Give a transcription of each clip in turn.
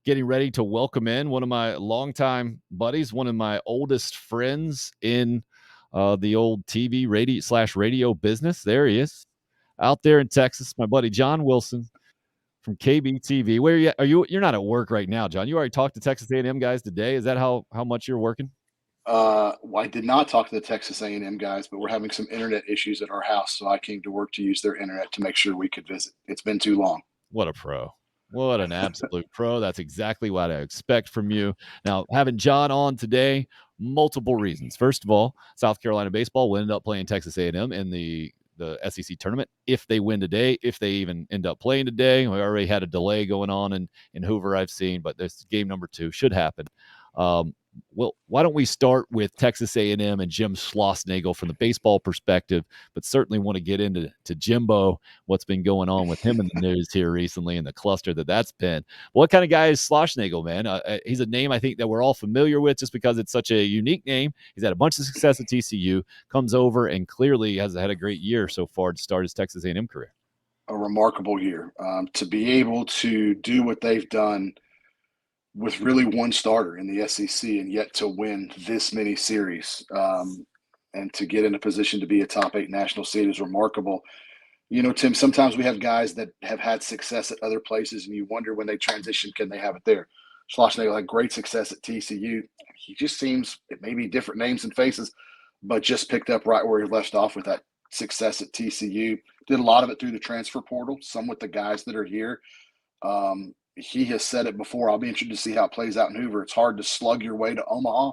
getting ready to welcome in one of my longtime buddies, one of my oldest friends in the old TV radio/radio business. There he is, out there in Texas, my buddy John Wilson from KBTV. Where are you? You're not at work right now, John. You already talked to Texas A&M guys today. Is that how much you're working? Well, I did not talk to the Texas A&M guys, but we're having some internet issues at our house, so I came to work to use their internet to make sure we could visit. It's been too long. What a pro. What an absolute pro. That's exactly what I expect from you. Now, having John on today, multiple reasons. First of all, South Carolina baseball will end up playing Texas A&M in the SEC tournament if they win today, if they even end up playing today. We already had a delay going on in Hoover, I've seen, but this game number 2 should happen. Well, why don't we start with Texas A&M and Jim Schlossnagle from the baseball perspective, but certainly want to get into Jimbo, what's been going on with him in the news here recently and the cluster that's been. What kind of guy is Schlossnagle, man? He's a name I think that we're all familiar with just because it's such a unique name. He's had a bunch of success at TCU, comes over and clearly has had a great year so far to start his Texas A&M career. A remarkable year. To be able to do what they've done with really one starter in the SEC and yet to win this many series and to get in a position to be a top 8 national seed is remarkable. You know, Tim, sometimes we have guys that have had success at other places and you wonder when they transition, can they have it there? Schlossnagle had great success at TCU. He just seems, it may be different names and faces, but just picked up right where he left off with that success at TCU. Did a lot of it through the transfer portal, some with the guys that are here. He has said it before. I'll be interested to see how it plays out in Hoover. It's hard to slug your way to Omaha.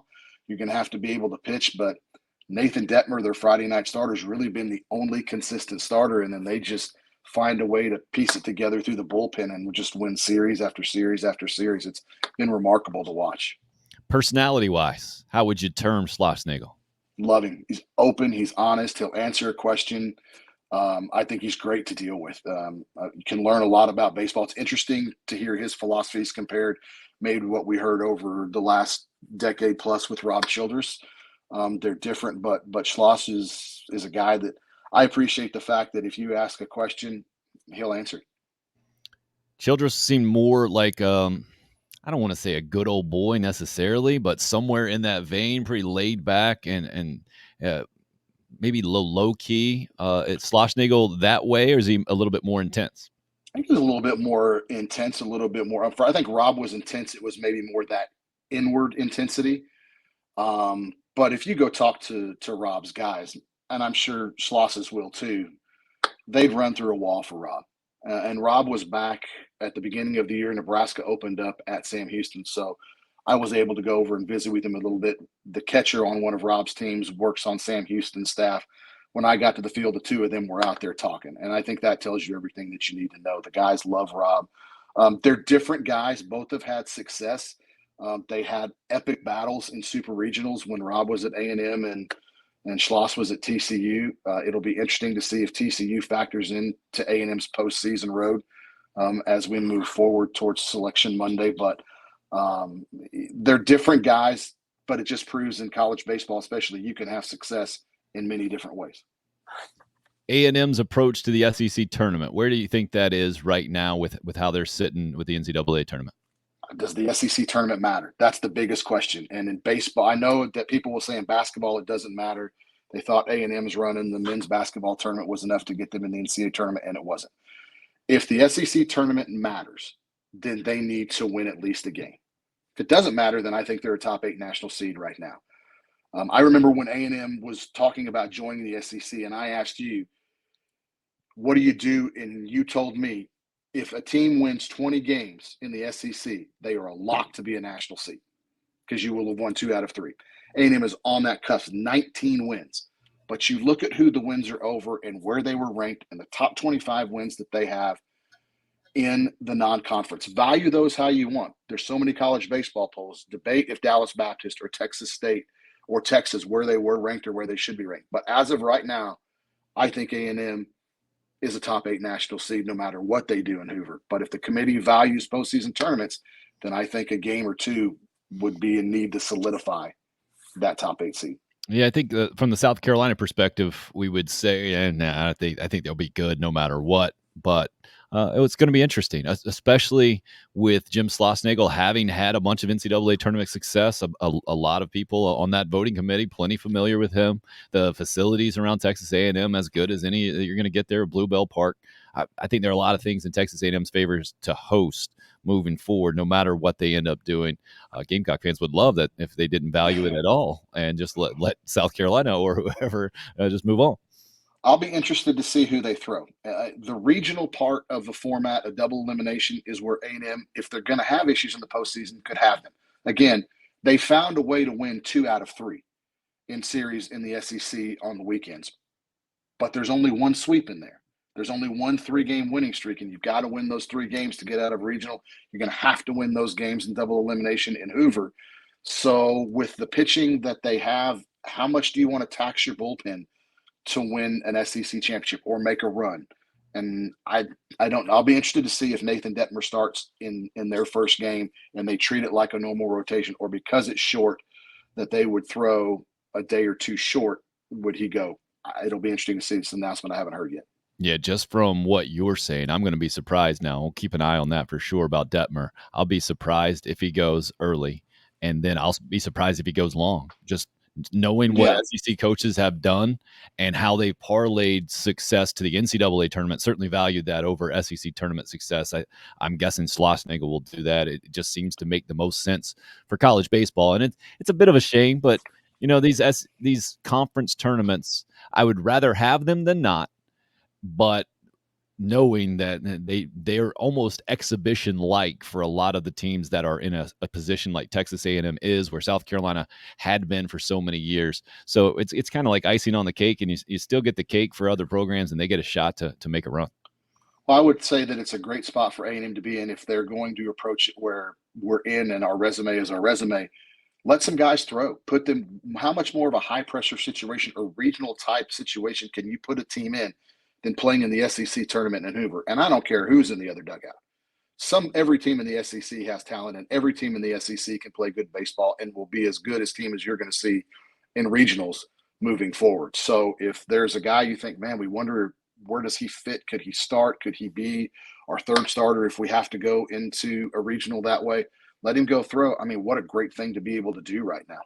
You're going to have to be able to pitch, but Nathan Detmer, their Friday night starter, has really been the only consistent starter, and then they just find a way to piece it together through the bullpen and just win series after series after series. It's been remarkable to watch. Personality-wise, how would you term Schlossnagle? Love him. He's open. He's honest. He'll answer a question. I think he's great to deal with. You can learn a lot about baseball. It's interesting to hear his philosophies compared maybe to what we heard over the last decade plus with Rob Childress. They're different, but Schloss is a guy that I appreciate the fact that if you ask a question, he'll answer. Childress seemed more like, I don't want to say a good old boy necessarily, but somewhere in that vein, pretty laid back and maybe low key. It's Schlossnagle that way, or is he a little bit more intense? I think he's a little bit more intense, a little bit more upfront. I think Rob was intense. It was maybe more that inward intensity. But if you go talk to Rob's guys, and I'm sure Schloss's will too, they'd run through a wall for Rob. And Rob was back at the beginning of the year. Nebraska opened up at Sam Houston. So I was able to go over and visit with him a little bit. The catcher on one of Rob's teams works on Sam Houston's staff. When I got to the field, the two of them were out there talking. And I think that tells you everything that you need to know. The guys love Rob. They're different guys. Both have had success. They had epic battles in super regionals when Rob was at A&M and Schloss was at TCU. It'll be interesting to see if TCU factors into A&M's postseason road as we move forward towards Selection Monday. But they're different guys, but it just proves in college baseball, especially, you can have success in many different ways. A&M's approach to the SEC tournament, where do you think that is right now with how they're sitting with the NCAA tournament? Does the SEC tournament matter? That's the biggest question. And in baseball, I know that people will say in basketball it doesn't matter. They thought A&M's running the men's basketball tournament was enough to get them in the NCAA tournament, and it wasn't. If the SEC tournament matters, then they need to win at least a game. If it doesn't matter, then I think they're a top 8 national seed right now. I remember when A&M was talking about joining the SEC, and I asked you, what do you do? And you told me, if a team wins 20 games in the SEC, they are a lock to be a national seed because you will have won 2 out of 3. A&M is on that cusp, 19 wins. But you look at who the wins are over and where they were ranked and the top 25 wins that they have in the non-conference. Value those how you want. There's so many college baseball polls. Debate if Dallas Baptist or Texas State or Texas, where they were ranked or where they should be ranked. But as of right now, I think A&M is a top 8 national seed no matter what they do in Hoover. But if the committee values postseason tournaments, then I think a game or two would be in need to solidify that top 8 seed. Yeah, I think from the South Carolina perspective, we would say, and I think they'll be good no matter what. But It's going to be interesting, especially with Jim Schlossnagle having had a bunch of NCAA tournament success. A lot of people on that voting committee, plenty familiar with him. The facilities around Texas A&M as good as any that you're going to get there at Bluebell Park. I think there are a lot of things in Texas A&M's favors to host moving forward, no matter what they end up doing. Gamecock fans would love that if they didn't value it at all and just let South Carolina or whoever just move on. I'll be interested to see who they throw. The regional part of the format, a double elimination, is where A&M, if they're going to have issues in the postseason, could have them. Again, they found a way to win 2 out of 3 in series in the SEC on the weekends. But there's only one sweep in there. There's only one 3-game winning streak, and you've got to win those 3 games to get out of regional. You're going to have to win those games in double elimination in Hoover. So with the pitching that they have, how much do you want to tax your bullpen to win an SEC championship or make a run? And I don't. I'll be interested to see if Nathan Detmer starts in their first game and they treat it like a normal rotation, or because it's short, that they would throw a day or 2 short. Would he go? It'll be interesting to see this announcement. I haven't heard yet. Yeah, just from what you're saying, I'm going to be surprised now. We'll keep an eye on that for sure about Detmer. I'll be surprised if he goes early, and then I'll be surprised if he goes long. Just knowing what SEC coaches have done and how they parlayed success to the NCAA tournament, certainly valued that over SEC tournament success. I'm guessing Schlossnagle will do that. It just seems to make the most sense for college baseball, and it's a bit of a shame, but these conference tournaments, I would rather have them than not. But knowing that they're almost exhibition-like for a lot of the teams that are in a position like Texas A&M is, where South Carolina had been for so many years. So it's kind of like icing on the cake, and you still get the cake for other programs, and they get a shot to make a run. Well, I would say that it's a great spot for A&M to be in if they're going to approach it where we're in and our resume is our resume. Let some guys throw. Put them. How much more of a high-pressure situation or regional-type situation can you put a team in than playing in the SEC tournament in Hoover? And I don't care who's in the other dugout. Every team in the SEC has talent, and every team in the SEC can play good baseball and will be as good as team as you're going to see in regionals moving forward. So if there's a guy you think, man, we wonder where does he fit? Could he start? Could he be our third starter if we have to go into a regional that way? Let him go throw. I mean, what a great thing to be able to do right now.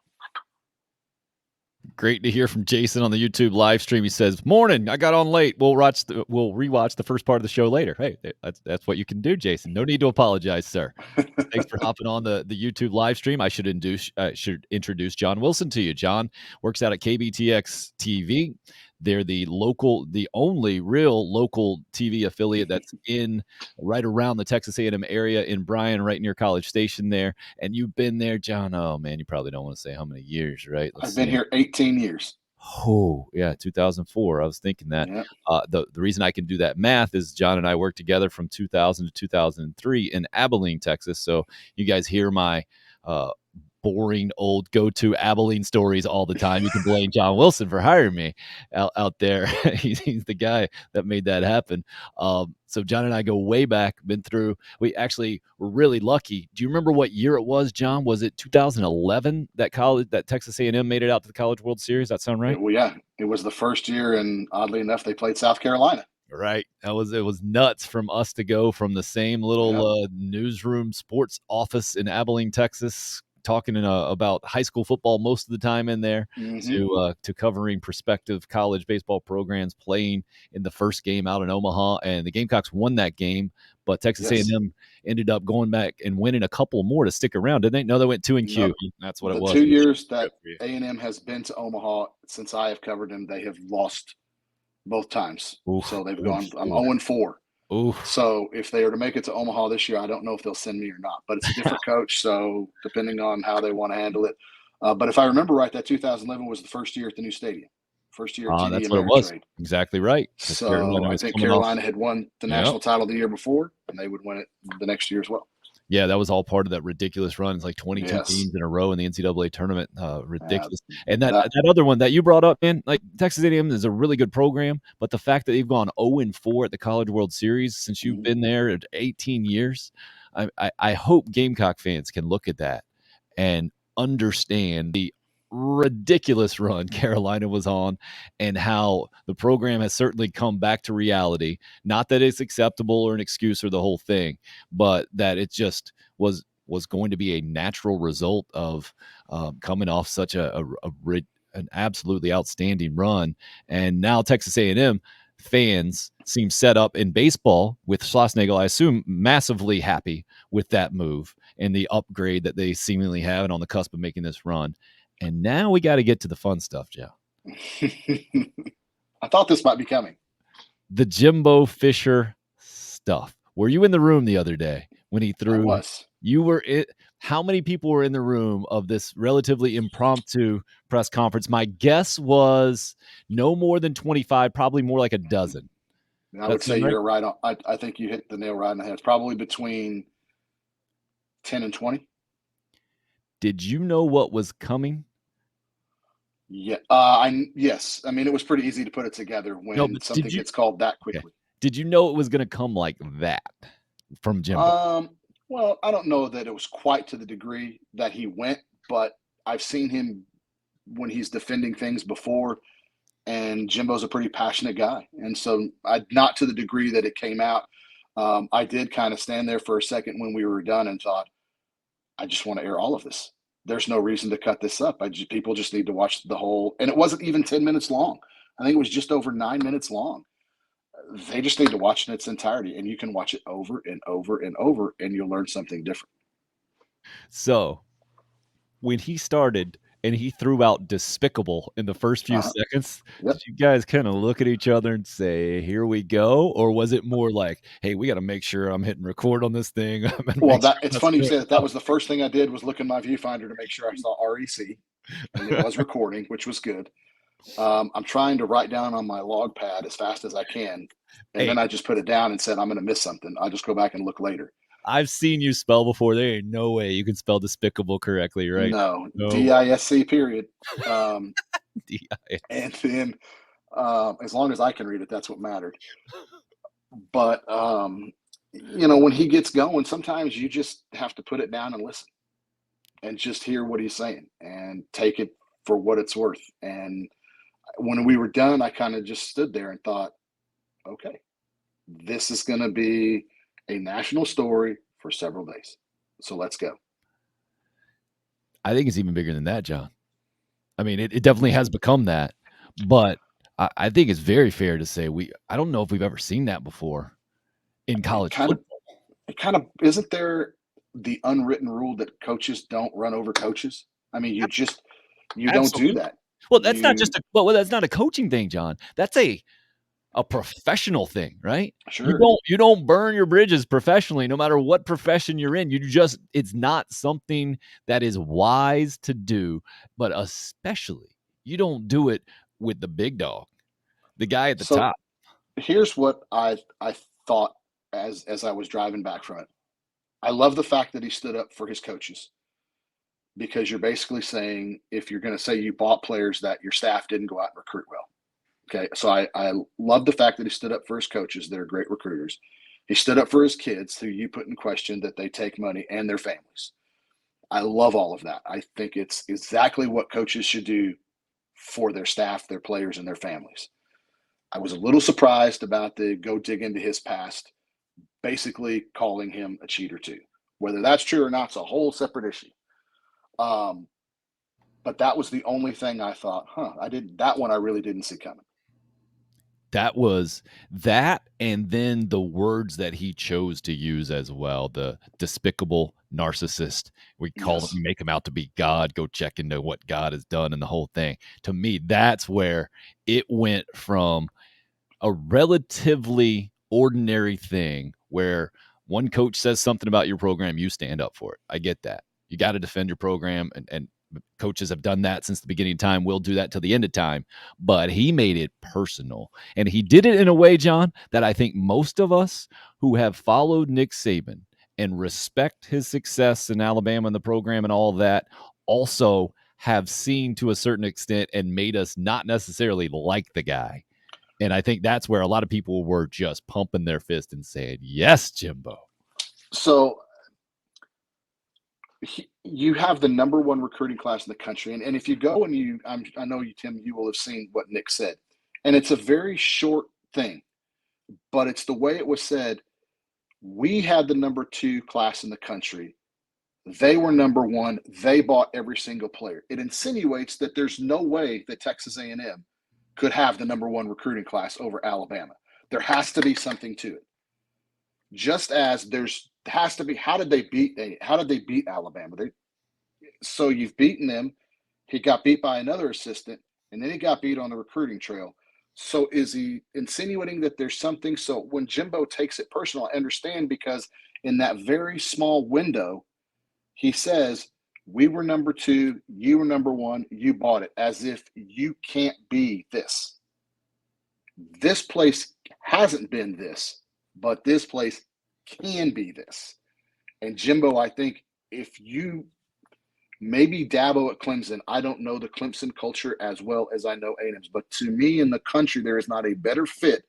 Great to hear from Jason on the YouTube live stream. He says, "Morning, I got on late. We'll rewatch the first part of the show later." Hey, that's what you can do, Jason. No need to apologize, sir. Thanks for hopping on the YouTube live stream. I should introduce John Wilson to you. John works out at KBTX-TV. They're the only real local TV affiliate that's in right around the Texas A&M area in Bryan, right near College Station there. And you've been there, John. Oh man, you probably don't want to say how many years, right? I've been here 18 years. Oh yeah, 2004. I was thinking that. Yep. The reason I can do that math is John and I worked together from 2000 to 2003 in Abilene, Texas. So you guys hear my boring old go-to Abilene stories all the time. You can blame John Wilson for hiring me out there. He's the guy that made that happen. So John and I go way back, we actually were really lucky. Do you remember what year it was, John? Was it 2011 that Texas A&M made it out to the College World Series? That sound right? Well, yeah, it was the first year, and oddly enough, they played South Carolina. Right. It was nuts from us to go from the same little newsroom sports office in Abilene, Texas, talking about high school football most of the time in there, to covering prospective college baseball programs playing in the first game out in Omaha. And the Gamecocks won that game, but Texas A&M ended up going back and winning a couple more to stick around, didn't they? No, they went 2-Q. Nope. That's what it was. The 2 years that A&M has been to Omaha since I have covered them, they have lost both times. So they've gone. I'm 0-4. Oof. So if they are to make it to Omaha this year, I don't know if they'll send me or not. But it's a different coach, so depending on how they want to handle it. But if I remember right, that 2011 was the first year at the new stadium. First year at TD that's what it was. Exactly right. So I think Carolina had won the national title the year before, and they would win it the next year as well. Yeah, that was all part of that ridiculous run. It's like 22 teams in a row in the NCAA tournament. Ridiculous. And that other one that you brought up, man, like Texas A&M is a really good program, but the fact that they've gone 0-4 at the College World Series since you've been there at 18 years, I hope Gamecock fans can look at that and understand the ridiculous run Carolina was on, and how the program has certainly come back to reality. Not that it's acceptable or an excuse or the whole thing, but that it just was going to be a natural result of coming off such an absolutely outstanding run. And now Texas A&M fans seem set up in baseball with Schlossnagle, I assume, massively happy with that move and the upgrade that they seemingly have and on the cusp of making this run. And now we got to get to the fun stuff, Joe. I thought this might be coming. The Jimbo Fisher stuff. Were you in the room the other day when he threw? I was. You were it. How many people were in the room of this relatively impromptu press conference? My guess was no more than 25, probably more like a dozen. I would say you're right on. I think you hit the nail right on the head. It's probably between 10 and 20. Did you know what was coming? Yeah. Yes. I mean, it was pretty easy to put it together when something gets called that quickly. Okay. Did you know it was going to come like that from Jimbo? Well, I don't know that it was quite to the degree that he went, but I've seen him when he's defending things before, and Jimbo's a pretty passionate guy. And so not to the degree that it came out. I did kind of stand there for a second when we were done and thought, I just want to air all of this. There's no reason to cut this up. People just need to watch the whole, and it wasn't even 10 minutes long. I think it was just over 9 minutes long. They just need to watch in its entirety, and you can watch it over and over and over, and you'll learn something different. So when he started and he threw out despicable in the first few seconds, did you guys kind of look at each other and say, here we go? Or was it more like, hey, we got to make sure I'm hitting record on this thing? Well, it's funny you say that. That was the first thing I did was look in my viewfinder to make sure I saw REC, and it was recording, which was good. I'm trying to write down on my log pad as fast as I can, and then I just put it down and said, I'm going to miss something. I'll just go back and look later. I've seen you spell before. There ain't no way you can spell despicable correctly, right? No. DISC period. DISC. And then as long as I can read it, that's what mattered. But, when he gets going, sometimes you just have to put it down and listen and just hear what he's saying and take it for what it's worth. And when we were done, I kind of just stood there and thought, okay, this is going to be a national story for several days. So let's go. I think it's even bigger than that, John. I mean, it definitely has become that, but I think it's very fair to say I don't know if we've ever seen that before in college football. It kind of isn't there the unwritten rule that coaches don't run over coaches? I mean, you don't do that. Well, that's that's not a coaching thing, John. That's a professional thing, right? Sure. You don't burn your bridges professionally, no matter what profession you're in. It's not something that is wise to do, but especially you don't do it with the big dog, the guy at the top. Here's what I thought as I was driving back from it. I love the fact that he stood up for his coaches, because you're basically saying, if you're going to say you bought players, that your staff didn't go out and recruit well. Okay, so I love the fact that he stood up for his coaches. They're great recruiters. He stood up for his kids, who you put in question that they take money, and their families. I love all of that. I think it's exactly what coaches should do for their staff, their players, and their families. I was a little surprised about the go dig into his past, basically calling him a cheater too. Whether that's true or not, it's a whole separate issue. But that was the only thing I thought, that one I really didn't see coming. That was that, and then the words that he chose to use as well, the despicable narcissist. We make him out to be God. Go check into what God has done and the whole thing. To me, that's where it went from a relatively ordinary thing where one coach says something about your program, you stand up for it. I get that. You got to defend your program, and coaches have done that since the beginning of time. We'll do that till the end of time. But he made it personal, and he did it in a way, John, that I think most of us who have followed Nick Saban and respect his success in Alabama and the program and all of that also have seen to a certain extent and made us not necessarily like the guy. And I think that's where a lot of people were just pumping their fist and saying, yes, Jimbo. So you have the number one recruiting class in the country, and if you go and I know you, Tim, you will have seen what Nick said, and it's a very short thing, but it's the way it was said. We had the number two class in the country. They were number one. They bought every single player. It insinuates that there's no way that Texas A&M could have the number one recruiting class over Alabama. There has to be something to it. Just as there's has to be, how did they beat Alabama? So you've beaten them. He got beat by another assistant, and then he got beat on the recruiting trail. So is he insinuating that there's something? So when Jimbo takes it personal, I understand, because in that very small window, he says, we were number two, you were number one, you bought it, as if you can't be this. This place hasn't been this, but this place can be this. And Jimbo, I think if you maybe Dabo at Clemson, I don't know the Clemson culture as well as I know A&M's, but to me in the country, there is not a better fit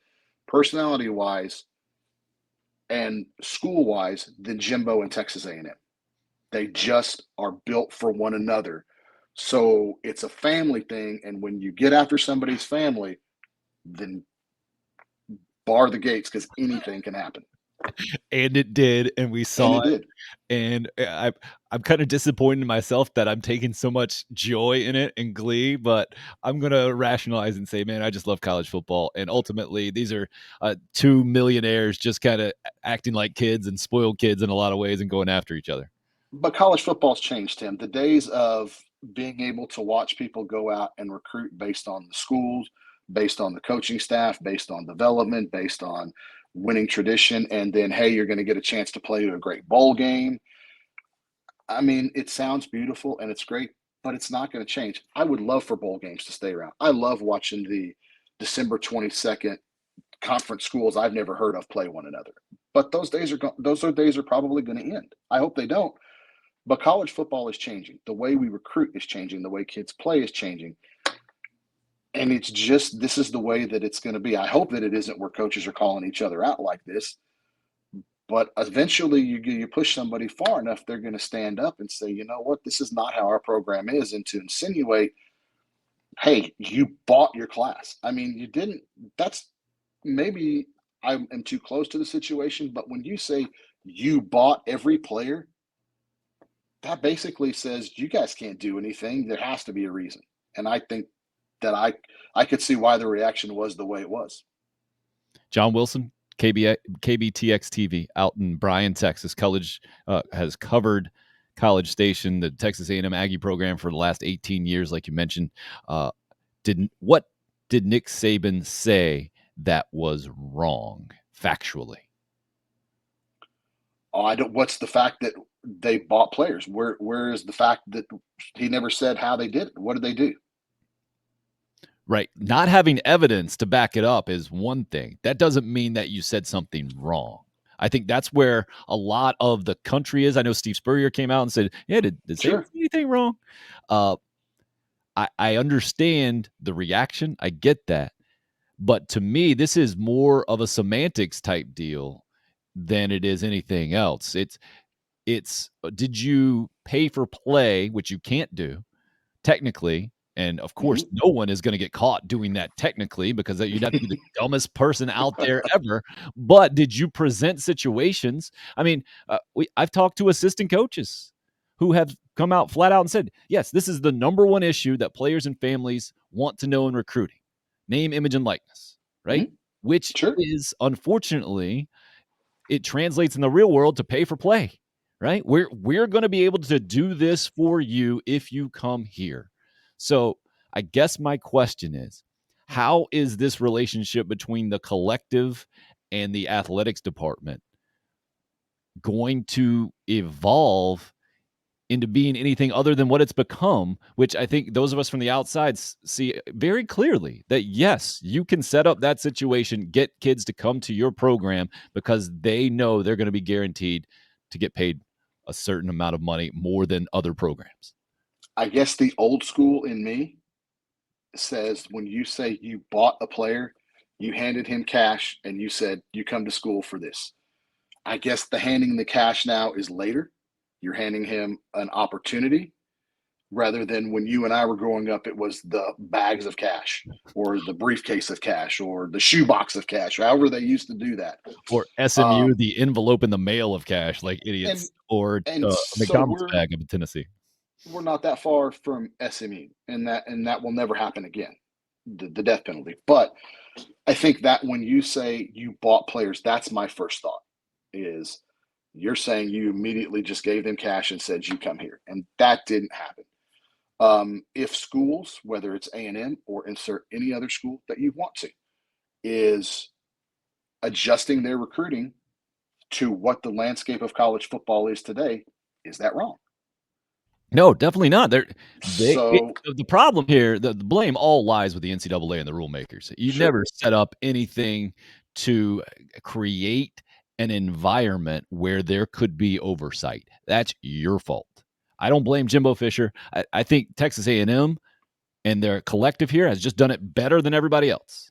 personality-wise and school-wise than Jimbo and Texas A&M. They just are built for one another. So it's a family thing, and when you get after somebody's family, then bar the gates, because anything can happen. And it did, and we saw it. And I'm kind of disappointed in myself that I'm taking so much joy in it and glee, but I'm going to rationalize and say, man, I just love college football. And ultimately, these are two millionaires just kind of acting like kids and spoiled kids in a lot of ways and going after each other. But college football's changed, Tim. The days of being able to watch people go out and recruit based on the schools, based on the coaching staff, based on development, based on winning tradition, and then, hey, you're going to get a chance to play a great bowl game. I mean, it sounds beautiful and it's great, but it's not going to change. I would love for bowl games to stay around. I love watching the December 22nd conference schools I've never heard of play one another. But those days are probably going to end. I hope they don't. But college football is changing. The way we recruit is changing. The way kids play is changing. And it's just, this is the way that it's going to be. I hope that it isn't where coaches are calling each other out like this. But eventually you push somebody far enough, they're going to stand up and say, you know what, this is not how our program is. And to insinuate, hey, you bought your class. I mean, you didn't. That's maybe I am too close to the situation. But when you say you bought every player, that basically says you guys can't do anything. There has to be a reason. And I think that I could see why the reaction was the way it was. John Wilson, KBTX-TV out in Bryan, Texas. College has covered College Station, the Texas A&M Aggie program, for the last 18 years, like you mentioned. What did Nick Saban say that was wrong factually? What's the fact that they bought players? Where is the fact that he never said how they did it? What did they do? Right. Not having evidence to back it up is one thing. That doesn't mean that you said something wrong. I think that's where a lot of the country is. I know Steve Spurrier came out and said, yeah, did Saban say anything wrong? I understand the reaction. I get that. But to me, this is more of a semantics type deal than it is anything else. It's did you pay for play, which you can't do technically. And of course, no one is going to get caught doing that technically, because you'd have to be the dumbest person out there ever. But did you present situations? I mean, I've talked to assistant coaches who have come out flat out and said, yes, this is the number one issue that players and families want to know in recruiting: name, image, and likeness, right? Mm-hmm. Which is, unfortunately, it translates in the real world to pay for play, right? We're going to be able to do this for you if you come here. So I guess my question is, how is this relationship between the collective and the athletics department going to evolve into being anything other than what it's become, which I think those of us from the outside see very clearly that, yes, you can set up that situation, get kids to come to your program because they know they're going to be guaranteed to get paid a certain amount of money more than other programs. I guess the old school in me says when you say you bought a player, you handed him cash and you said, you come to school for this. I guess the handing the cash now is later. You're handing him an opportunity rather than when you and I were growing up, it was the bags of cash or the briefcase of cash or the shoebox of cash, however they used to do that. Or SMU, the envelope in the mail of cash like And idiots, or and so McDonald's bag of Tennessee. we're not that far from SMU, and that will never happen again, the death penalty. But I think that when you say you bought players, that's my first thought is you're saying you immediately just gave them cash and said you come here, and that didn't happen. If schools, whether it's A&M or insert any other school that you want to, is adjusting their recruiting to what the landscape of college football is today, is that wrong? No, definitely not. So The problem here, the blame all lies with the NCAA and the rule makers. You sure, never set up anything to create an environment where there could be oversight. That's your fault. I don't blame Jimbo Fisher. I think Texas A&M and their collective here has just done it better than everybody else.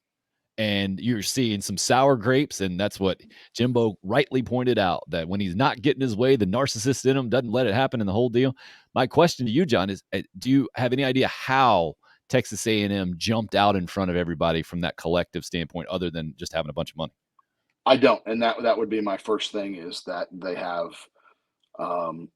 And you're seeing some sour grapes, and that's what Jimbo rightly pointed out, that when he's not getting his way, the narcissist in him doesn't let it happen, and the whole deal. My question to you, John, is do you have any idea how Texas A&M jumped out in front of everybody from that collective standpoint, other than just having a bunch of money? I don't, and that would be my first thing is that they have um,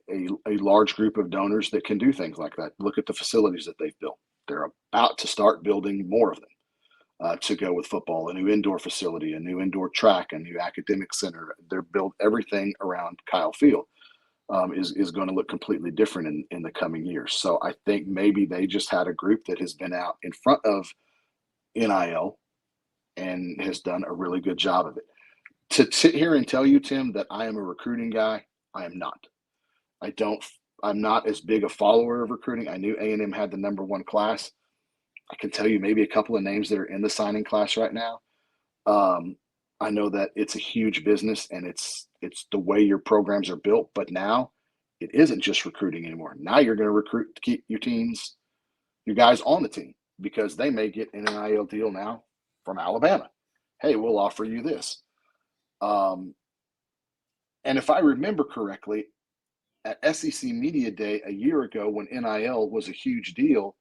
a large group of donors that can do things like that. Look at the facilities that they've built. They're about to start building more of them to go with football, a new indoor facility, a new indoor track, a new academic center. They're built everything around Kyle Field is going to look completely different in the coming years. So I think maybe they just had a group that has been out in front of NIL and has done a really good job of it. To sit here and tell you, Tim, that I am a recruiting guy, I am not. I don't. I'm not as big a follower of recruiting. I knew A&M had the number one class. I can tell you maybe a couple of names that are in the signing class right now. I know that it's a huge business and it's the way your programs are built, but now it isn't just recruiting anymore. Now you're going to recruit to keep your guys on the team because they may get an NIL deal now from Alabama. Hey, we'll offer you this. And if I remember correctly, at SEC Media Day a year ago when NIL was a huge deal,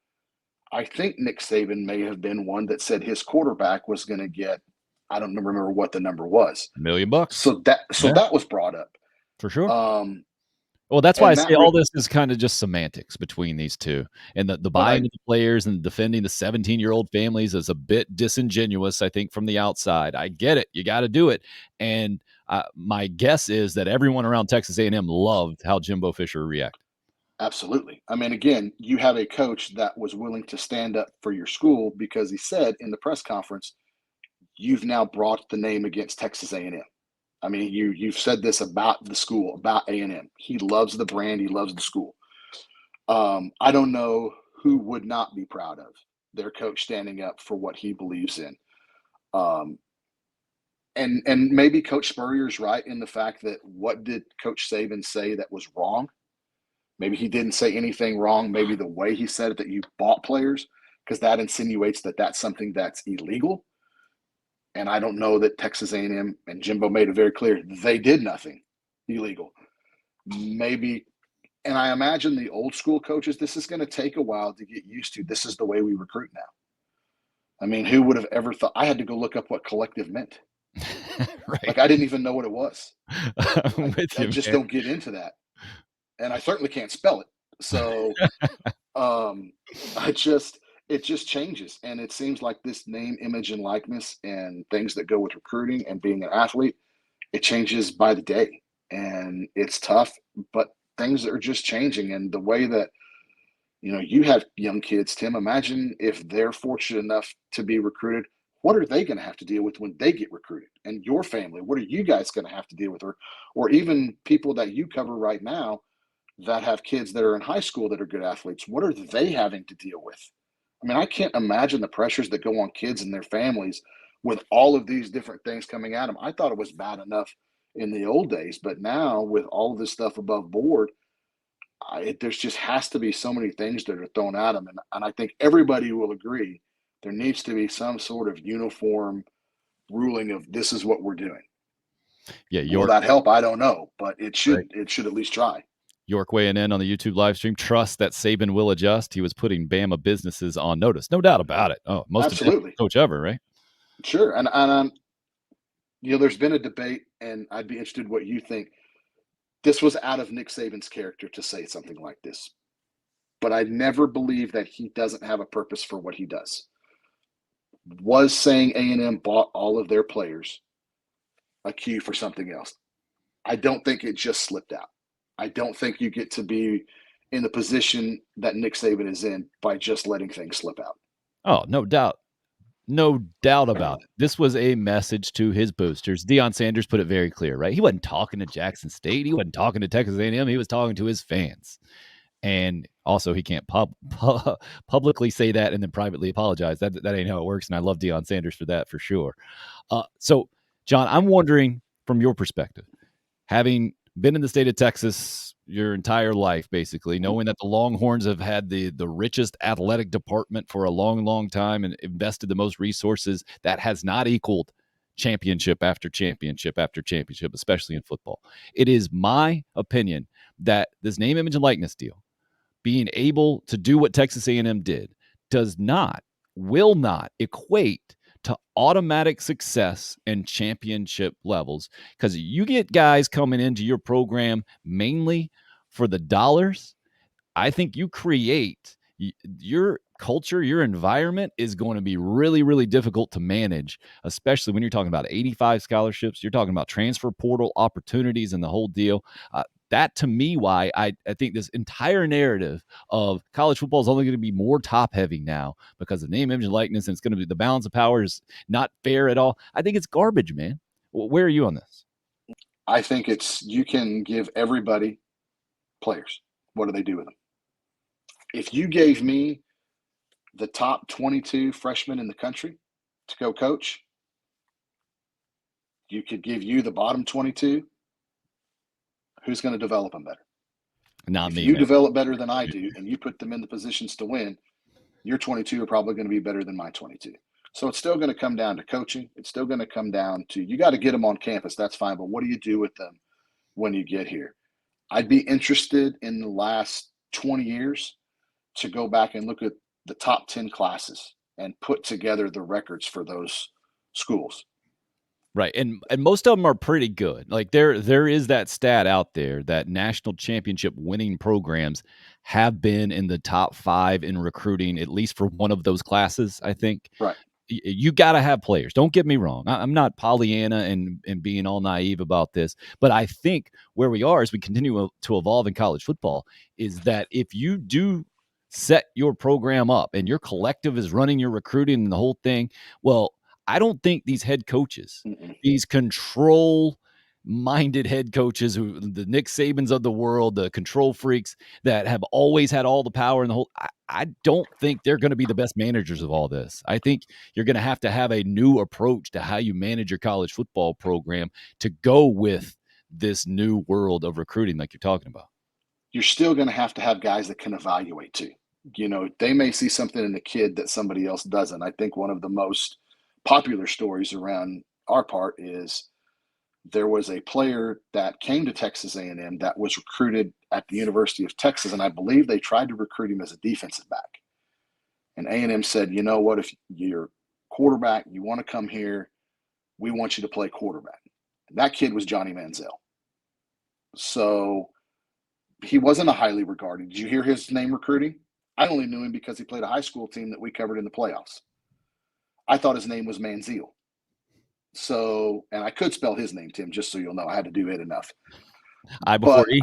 I think Nick Saban may have been one that said his quarterback was going to get, I don't remember what the number was. $1 million. So that was brought up. For sure. Um, Well, that's why I and say all this is kind of just semantics between these two, and the buying of the players and defending the 17-year-old families is a bit disingenuous, I think, from the outside. I get it. You got to do it. And my guess is that everyone around Texas A&M loved how Jimbo Fisher reacted. Absolutely. I mean, again, you have a coach that was willing to stand up for your school because he said in the press conference, you've now brought the name against Texas A&M. I mean, you've said this about the school, about A&M. He loves the brand. He loves the school. I don't know who would not be proud of their coach standing up for what he believes in. And maybe Coach Spurrier's right in the fact that what did Coach Saban say that was wrong? Maybe he didn't say anything wrong. Maybe the way he said it, that you bought players, because that insinuates that that's something that's illegal. And I don't know that Texas A&M and Jimbo made it very clear they did nothing illegal. Maybe, and I imagine the old school coaches, this is going to take a while to get used to. This is the way we recruit now. I mean, who would have ever thought? I had to go look up what collective meant. Right. Like I didn't even know what it was. I just man. don't get into that, and I certainly can't spell it. So, it just changes, and it seems like this name, image, and likeness, and things that go with recruiting and being an athlete, it changes by the day, and it's tough. But things are just changing, and the way that you have young kids, Tim. Imagine if they're fortunate enough to be recruited. What are they going to have to deal with when they get recruited? And your family, what are you guys going to have to deal with? Or even people that you cover right now that have kids that are in high school that are good athletes, what are they having to deal with? I mean, I can't imagine the pressures that go on kids and their families with all of these different things coming at them. I thought it was bad enough in the old days, but now with all of this stuff above board, there's just has to be so many things that are thrown at them. And I think everybody will agree there needs to be some sort of uniform ruling of this is what we're doing. Yeah, Will York, that help? I don't know, but it right? should at least try. York weighing in on the YouTube live stream. Trust that Saban will adjust. He was putting Bama businesses on notice. No doubt about it. Oh, most advanced Absolutely. coach ever, right? Sure. And there's been a debate, and I'd be interested what you think. This was out of Nick Saban's character to say something like this, but I never believe that he doesn't have a purpose for what he does. Was saying A&M bought all of their players a cue for something else? I don't think it just slipped out. I don't think you get to be in the position that Nick Saban is in by just letting things slip out. Oh, no doubt. No doubt about it. This was a message to his boosters. Deion Sanders put it very clear, right? He wasn't talking to Jackson State. He wasn't talking to Texas A&M. He was talking to his fans. And also, he can't publicly say that and then privately apologize. That ain't how it works. And I love Deion Sanders for that, for sure. So, John, I'm wondering from your perspective, having been in the state of Texas your entire life, basically, knowing that the Longhorns have had the richest athletic department for a long, long time and invested the most resources, that has not equaled championship after championship after championship, especially in football. It is my opinion that this name, image, and likeness deal, being able to do what Texas A&M did, will not equate to automatic success and championship levels, because you get guys coming into your program mainly for the dollars. I think you create your culture, your environment is going to be really, really difficult to manage, especially when you're talking about 85 scholarships, you're talking about transfer portal opportunities and the whole deal. That to me, why I think this entire narrative of college football is only going to be more top heavy now because of name, image, and likeness, and it's going to be the balance of power is not fair at all. I think it's garbage, man. Where are you on this? I think you can give everybody players. What do they do with them? If you gave me the top 22 freshmen in the country to go coach, you could give you the bottom 22. Who's going to develop them better? Not if me, you man. develop better than I do and you put them in the positions to win, your 22 are probably going to be better than my 22. So it's still going to come down to coaching. It's still going to come down to, you got to get them on campus. That's fine. But what do you do with them when you get here? I'd be interested in the last 20 years to go back and look at the top 10 classes and put together the records for those schools. Right. And most of them are pretty good. Like there is that stat out there that national championship winning programs have been in the top 5 in recruiting, at least for one of those classes, I think. Right. You got to have players. Don't get me wrong. I'm not Pollyanna and being all naive about this, but I think where we are as we continue to evolve in college football is that if you do set your program up and your collective is running your recruiting and the whole thing, well, I don't think these head coaches, these control-minded head coaches, who the Nick Sabans of the world, the control freaks that have always had all the power in the whole, I don't think they're going to be the best managers of all this. I think you're going to have a new approach to how you manage your college football program to go with this new world of recruiting like you're talking about. You're still going to have guys that can evaluate too. You know, they may see something in the kid that somebody else doesn't. I think one of the most popular stories around our part is there was a player that came to Texas A&M that was recruited at the University of Texas, and I believe they tried to recruit him as a defensive back. And A&M said, you know what, if you're quarterback, you want to come here, we want you to play quarterback. And that kid was Johnny Manziel. So he wasn't a highly regarded. Did you hear his name recruiting? I only knew him because he played a high school team that we covered in the playoffs. I thought his name was Manziel. So, and I could spell his name, Tim, just so you'll know. I had to do it enough. I before E?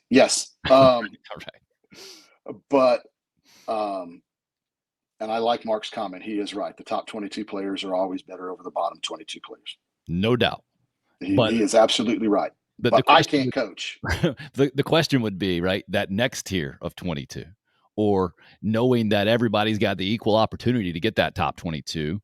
Yes. All right. But, and I like Mark's comment. He is right. The top 22 players are always better over the bottom 22 players. No doubt. He is absolutely right. But I can't coach. The question would be, right, that next tier of 22, or knowing that everybody's got the equal opportunity to get that top 22,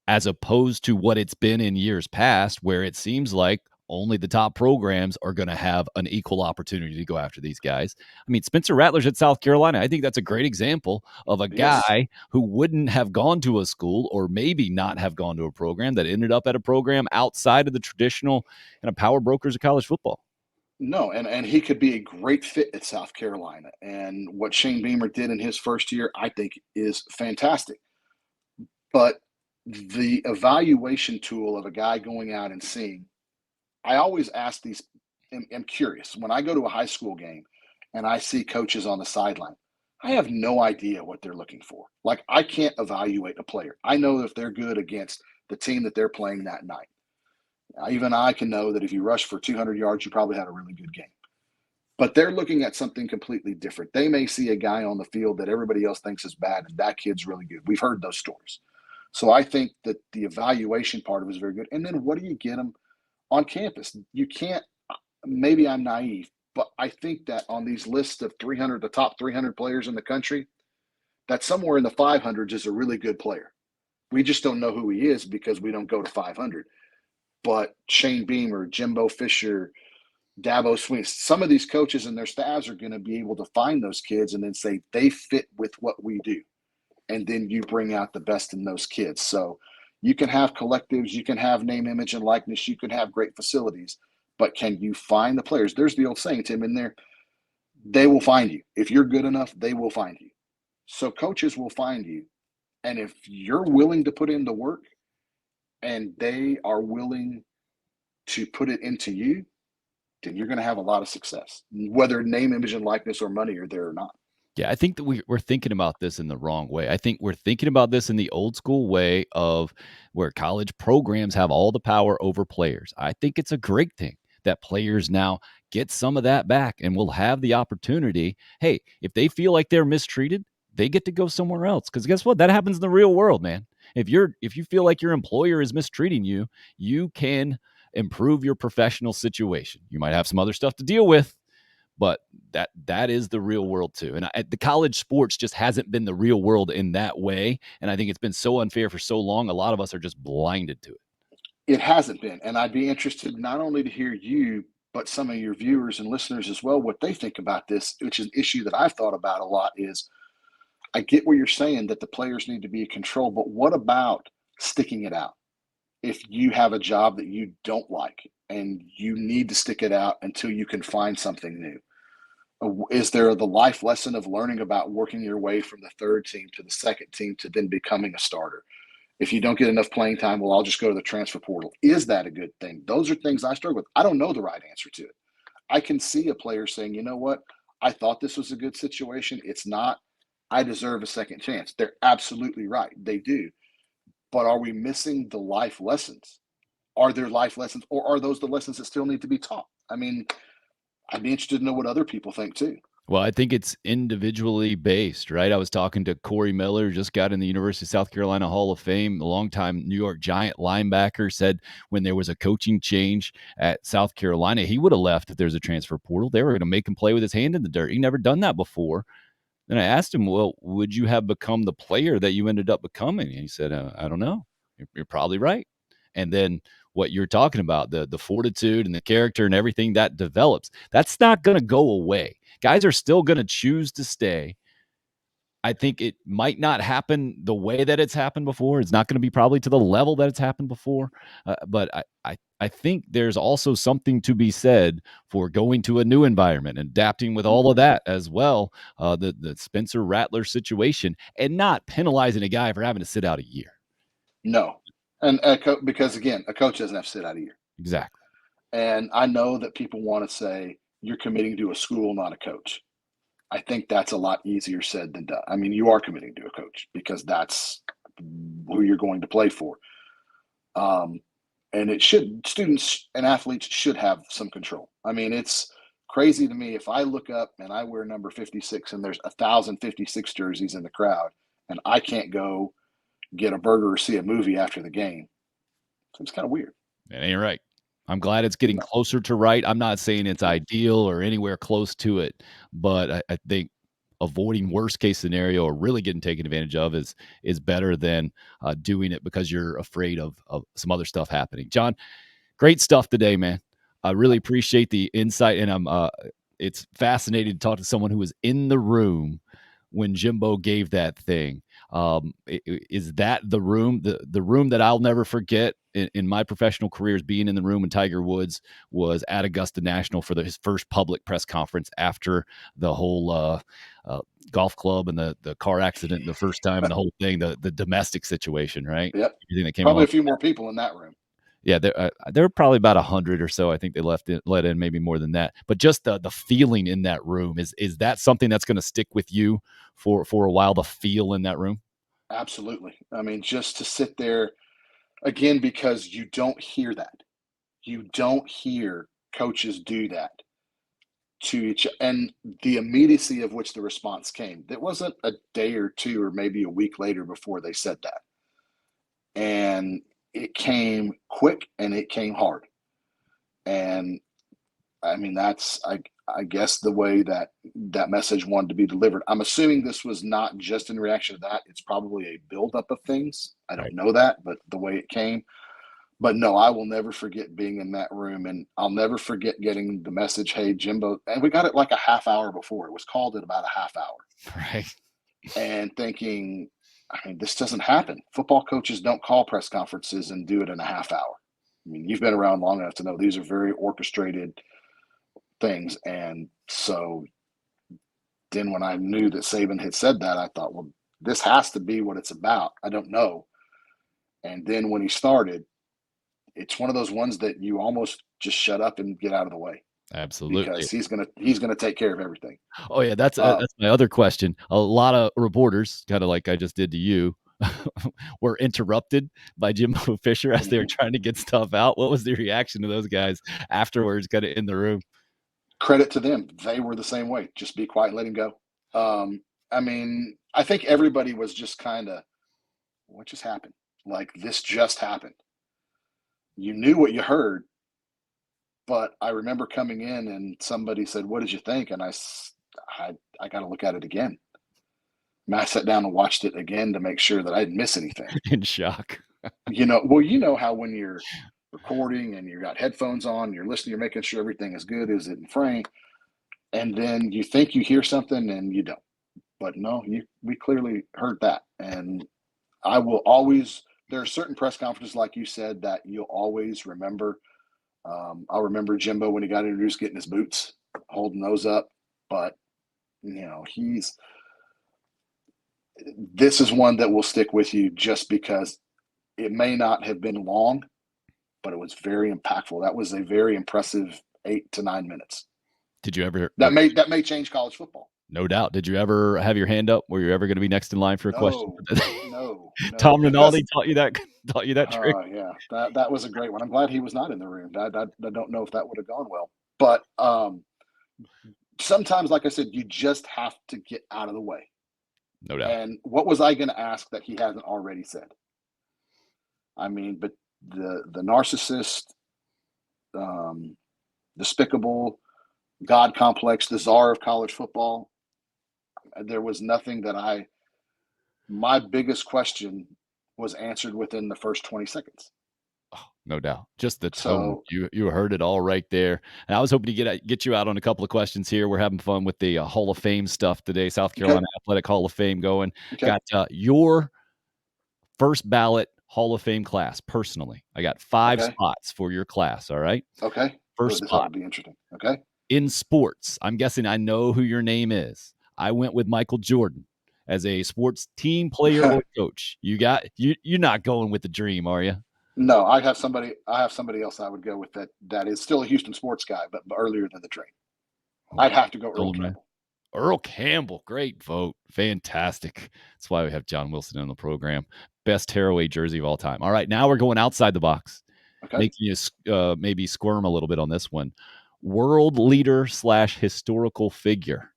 as opposed to what it's been in years past, where it seems like only the top programs are going to have an equal opportunity to go after these guys. I mean, Spencer Rattler's at South Carolina. I think that's a great example of a Yes. guy who wouldn't have gone to a school or maybe not have gone to a program that ended up at a program outside of the traditional kind of power brokers of college football. No, and he could be a great fit at South Carolina. And what Shane Beamer did in his first year, I think, is fantastic. But the evaluation tool of a guy going out and seeing, I always ask these, I'm curious. When I go to a high school game and I see coaches on the sideline, I have no idea what they're looking for. Like, I can't evaluate a player. I know if they're good against the team that they're playing that night. Even I can know that if you rush for 200 yards, you probably had a really good game. But they're looking at something completely different. They may see a guy on the field that everybody else thinks is bad, and that kid's really good. We've heard those stories. So I think that the evaluation part of it is very good. And then what do you get them on campus? You can't, maybe I'm naive, but I think that on these lists of 300, the top 300 players in the country, that somewhere in the 500s is a really good player. We just don't know who he is because we don't go to 500. But Shane Beamer, Jimbo Fisher, Dabo Sweeney, some of these coaches and their staffs are going to be able to find those kids and then say they fit with what we do. And then you bring out the best in those kids. So you can have collectives, you can have name, image, and likeness, you can have great facilities, but can you find the players? There's the old saying, Tim, in there, they will find you. If you're good enough, they will find you. So coaches will find you. And if you're willing to put in the work and they are willing to put it into you, then you're going to have a lot of success, whether name, image, and likeness or money are there or not. Yeah, I think that we're thinking about this in the wrong way. I think we're thinking about this in the old school way of where college programs have all the power over players. I think it's a great thing that players now get some of that back and will have the opportunity. Hey, if they feel like they're mistreated, they get to go somewhere else. Because guess what? That happens in the real world, man. If you feel like your employer is mistreating you, you can improve your professional situation. You might have some other stuff to deal with, but that is the real world too. And the college sports just hasn't been the real world in that way. And I think it's been so unfair for so long. A lot of us are just blinded to it. It hasn't been. And I'd be interested not only to hear you, but some of your viewers and listeners as well, what they think about this, which is an issue that I've thought about a lot is I get what you're saying that the players need to be in control, but what about sticking it out? If you have a job that you don't like and you need to stick it out until you can find something new, is there the life lesson of learning about working your way from the third team to the second team to then becoming a starter? If you don't get enough playing time, well, I'll just go to the transfer portal. Is that a good thing? Those are things I struggle with. I don't know the right answer to it. I can see a player saying, you know what? I thought this was a good situation. It's not. I deserve a second chance. They're absolutely right. They do. But are we missing the life lessons? Are there life lessons, or are those the lessons that still need to be taught? I mean, I'd be interested to know what other people think too. Well, I think it's individually based, right? I was talking to Corey Miller, just got in the University of South Carolina Hall of Fame, a longtime New York Giant linebacker, said when there was a coaching change at South Carolina, he would have left if there's a transfer portal. They were going to make him play with his hand in the dirt. He never done that before. Then I asked him, well, would you have become the player that you ended up becoming? And he said, I don't know. You're probably right. And then what you're talking about, the fortitude and the character and everything that develops, that's not going to go away. Guys are still going to choose to stay. I think it might not happen the way that it's happened before. It's not going to be probably to the level that it's happened before. But I think there's also something to be said for going to a new environment and adapting with all of that as well. The Spencer Rattler situation and not penalizing a guy for having to sit out a year. No. And because, again, a coach doesn't have to sit out a year. Exactly. And I know that people want to say you're committing to a school, not a coach. I think that's a lot easier said than done. I mean, you are committing to a coach because that's who you're going to play for. And students and athletes should have some control. I mean, it's crazy to me if I look up and I wear number 56 and there's 1,056 jerseys in the crowd and I can't go get a burger or see a movie after the game. It's kind of weird. It ain't right. I'm glad it's getting closer to right. I'm not saying it's ideal or anywhere close to it, but I think avoiding worst case scenario or really getting taken advantage of is better than doing it because you're afraid of some other stuff happening. John, great stuff today, man. I really appreciate the insight, and it's fascinating to talk to someone who was in the room when Jimbo gave that thing. Is that the room, the room that I'll never forget in my professional career, is being in the room when Tiger Woods was at Augusta National for his first public press conference after the whole golf club and the car accident the first time and the whole thing, the domestic situation, right? Yep. Everything that came Probably along. a few more people in that room. Yeah, there were probably about 100 or so. I think they let in maybe more than that. But just the feeling in that room, is that something that's going to stick with you for a while? The feel in that room. Absolutely. I mean, just to sit there again, because you don't hear that. You don't hear coaches do that to each, and the immediacy of which the response came. It wasn't a day or two or maybe a week later before they said that. And it came quick and it came hard. And I mean, I guess the way that that message wanted to be delivered. I'm assuming this was not just in reaction to that. It's probably a buildup of things. I Right. don't know that, but the way it came. But no, I will never forget being in that room, and I'll never forget getting the message, "Hey, Jimbo," and we got it like a half hour before. It was called at about a half hour, Right. and thinking, I mean, this doesn't happen. Football coaches don't call press conferences and do it in a half hour. I mean, you've been around long enough to know these are very orchestrated things. And so then when I knew that Saban had said that, I thought, well, this has to be what it's about. I don't know. And then when he started, it's one of those ones that you almost just shut up and get out of the way Absolutely. because he's gonna take care of everything. Oh yeah, Uh, that's my other question. A lot of reporters, kind of like I just did to you, were interrupted by Jimbo Fisher as they were mhm. trying to get stuff out. What was the reaction to those guys afterwards, kind of in the room? Credit to them, they were the same way. Just be quiet, let him go. I mean, I think everybody was just kind of, what just happened? Like this just happened. You knew what you heard, but I remember coming in and somebody said, "What did you think?" And I got to look at it again. And I sat down and watched it again to make sure that I didn't miss anything. In shock. Well, you know how when you're recording and you got headphones on, you're listening, you're making sure everything is good, is it in frame, and then you think you hear something and you don't. But no, we clearly heard that, and I will always. There are certain press conferences, like you said, that you'll always remember. I'll remember Jimbo when he got introduced, getting his boots, holding those up. But he's this is one that will stick with you just because it may not have been long, but it was very impactful. That was a very impressive 8 to 9 minutes. Did you ever That may change college football. No doubt. Did you ever have your hand up? Were you ever gonna be next in line for a question? No, no, no, Tom Rinaldi because taught you that taught you that trick? yeah, that was a great one. I'm glad he was not in the room. I don't know if that would have gone well, but sometimes, like I said, you just have to get out of the way. No doubt. And what was I going to ask that he hasn't already said? I mean, but the narcissist, um, despicable, God complex, the czar of college football. There was nothing that I. My biggest question was answered within the first 20 seconds. Oh, no doubt. Just the tone. So You heard it all right there. And I was hoping to get you out on a couple of questions here. We're having fun with the Hall of Fame stuff today. South okay, Carolina Athletic Hall of Fame going. okay, Got your first ballot Hall of Fame class personally. I got 5 okay, spots for your class, all right? okay. Oh, First this ought spot to be interesting. Okay, in sports. I'm guessing I know who your name is. I went with Michael Jordan as a sports team player or coach. You're not going with the dream, are you? no, I have somebody. I have somebody else I would go with that is still a Houston sports guy, but earlier than the train. Oh, I'd have to go Earl stolen man. Campbell. Earl Campbell, great vote. Fantastic. That's why we have John Wilson in the program. Best tearaway jersey of all time. All right, now we're going outside the box, Okay, making you maybe squirm a little bit on this one. World leader / historical figure.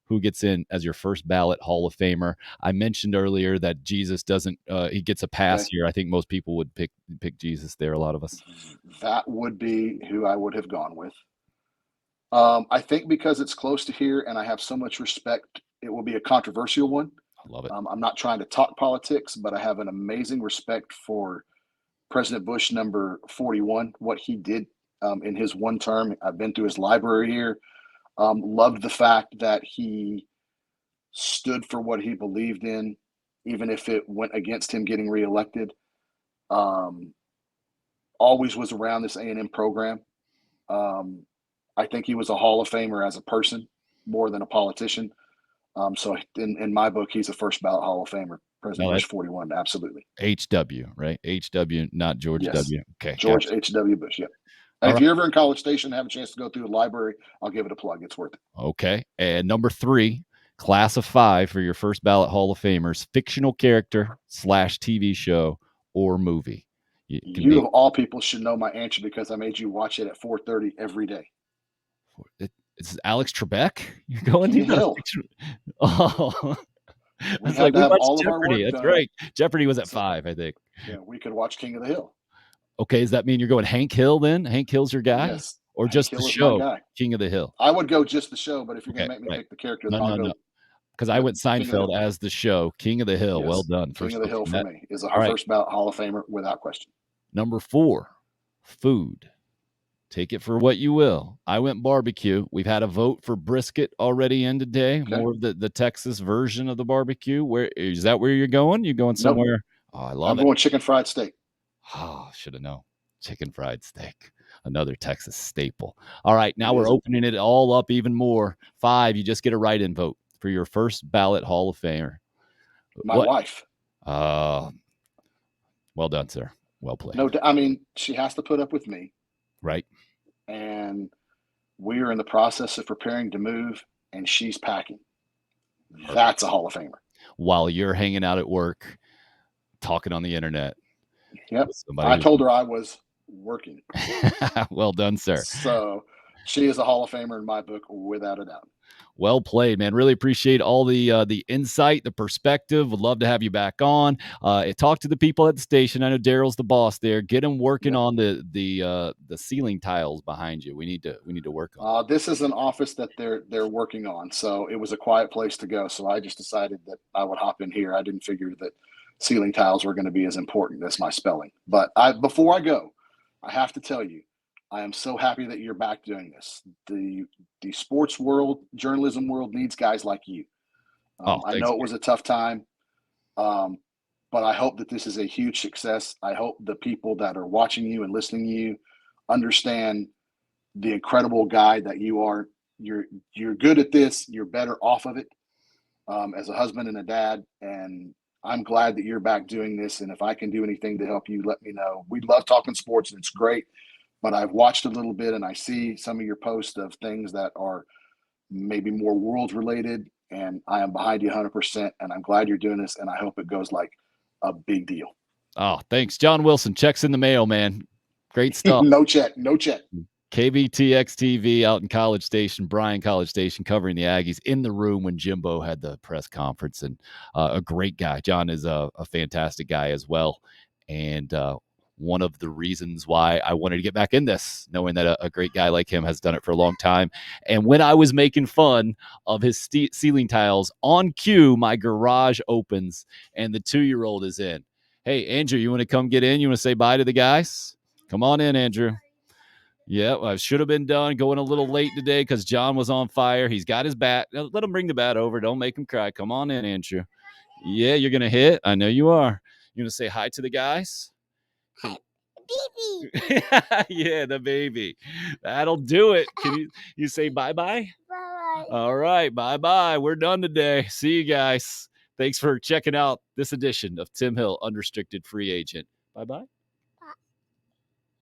Who gets in as your first ballot Hall of Famer? I mentioned earlier that Jesus doesn't. He gets a pass okay. here. I think most people would pick Jesus there. A lot of us. That would be who I would have gone with. I think because it's close to here and I have so much respect, it will be a controversial one. I love it. I'm not trying to talk politics, but I have an amazing respect for President Bush number 41, what he did in his one term. I've been through his library here. Loved the fact that he stood for what he believed in, even if it went against him getting reelected. Always was around this A&M program. I think he was a Hall of Famer as a person more than a politician. So in my book, he's a first ballot Hall of Famer. President Bush 41, absolutely. HW, right? HW, not George Yes. W. Okay, George gotcha. H.W. Bush, yeah. And if you're ever in College Station and have a chance to go through the library, I'll give it a plug. It's worth it. Okay. And number 3, class of 5 for your first ballot Hall of Famers, fictional character / TV show or movie. You of all people should know my answer because I made you watch it at 4:30 every day. It's Alex Trebek. You're going King of the Hill. Oh, we had to have all of our work Jeopardy. done. That's right. Jeopardy was at 5, I think. Yeah, we could watch King of the Hill. Okay, does that mean you're going Hank Hill then? Hank Hill's your guy? Yes. Or Hank just Hill the is show, my guy. King of the Hill? I would go just the show, but if you're going to make me pick the character, no. go. Because I went Seinfeld as the show, King of the Hill. Yes. Well done. King of the Hill for me is a right. first ballot Hall of Famer without question. Number 4, food. Take it for what you will. I went barbecue. We've had a vote for brisket already in today. Okay. More of the Texas version of the barbecue. Where is that? Where you're going? You going somewhere? Nope. Oh, I love it. I'm going chicken fried steak. Oh, should have known. Chicken fried steak, another Texas staple. All right, now we're opening it all up even more. 5, you just get a write-in vote for your first ballot Hall of Famer. My wife. Well done, sir. Well played. No, I mean, she has to put up with me. Right. And we are in the process of preparing to move, and she's packing. That's a Hall of Famer. While you're hanging out at work, talking on the internet. Yep. I told her I was working. Well done, sir. So she is a Hall of Famer in my book, without a doubt. Well played, man. Really appreciate all the insight, the perspective. Would love to have you back on. Talk to the people at the station. I know Daryl's the boss there. Get them working on the ceiling tiles behind you. We need to work on. This is an office that they're working on, so it was a quiet place to go. So I just decided that I would hop in here. I didn't figure that ceiling tiles were going to be as important as my spelling. But before I go, I have to tell you, I am so happy that you're back doing this. The sports world, journalism world needs guys like you. I know it was a tough time, but I hope that this is a huge success. I hope the people that are watching you and listening to you understand the incredible guy that you are. You're good at this. You're better off of it as a husband and a dad. And I'm glad that you're back doing this. And if I can do anything to help you, let me know. We love talking sports, and it's great. But I've watched a little bit, and I see some of your posts of things that are maybe more world related, and I am behind you 100%. And I'm glad you're doing this, and I hope it goes like a big deal. Oh, thanks, John Wilson. Checks in the mail, man. Great stuff. No check. KBTX-TV out in College Station, Bryan College Station, covering the Aggies, in the room when Jimbo had the press conference, and a great guy. John is a fantastic guy as well, and one of the reasons why I wanted to get back in this, knowing that a great guy like him has done it for a long time. And when I was making fun of his ceiling tiles, on cue, my garage opens and the 2-year-old is in. Hey, Andrew, you want to come get in? You want to say bye to the guys? Come on in, Andrew. Yeah, I should have been done. Going a little late today because John was on fire. He's got his bat. Let him bring the bat over. Don't make him cry. Come on in, Andrew. Yeah, you're going to hit. I know you are. You're going to say hi to the guys? Baby. Yeah, the baby. That'll do it. Can you say bye-bye? Bye. All right, bye-bye. We're done today. See you guys. Thanks for checking out this edition of Tim Hill, Unrestricted Free Agent. Bye-bye.